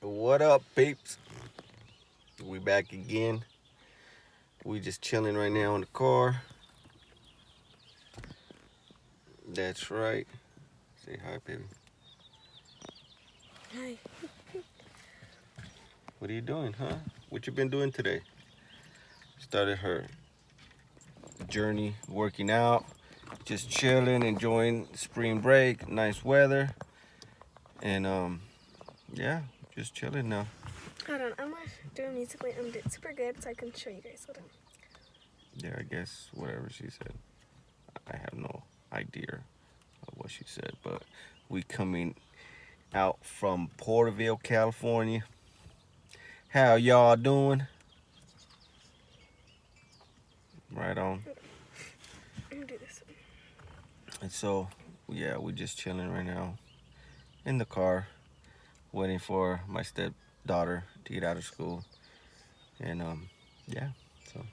What up, peeps? We back again. We just chilling right now in the car. That's right. Say hi, baby. Hi. What are you doing, huh? What you been doing today? Started her journey working out, just chilling, enjoying spring break, nice weather, and yeah, just chilling now. Hold on, I'm not doing Musical.ly. I'm doing super good, so I can show you guys. Hold on. Yeah, I guess whatever she said. I have no idea of what she said, but we coming out from Porterville, California. How y'all doing? Right on. I'm gonna do this one. And so, yeah, we just chilling right now in the car, waiting for my stepdaughter to get out of school. And yeah, so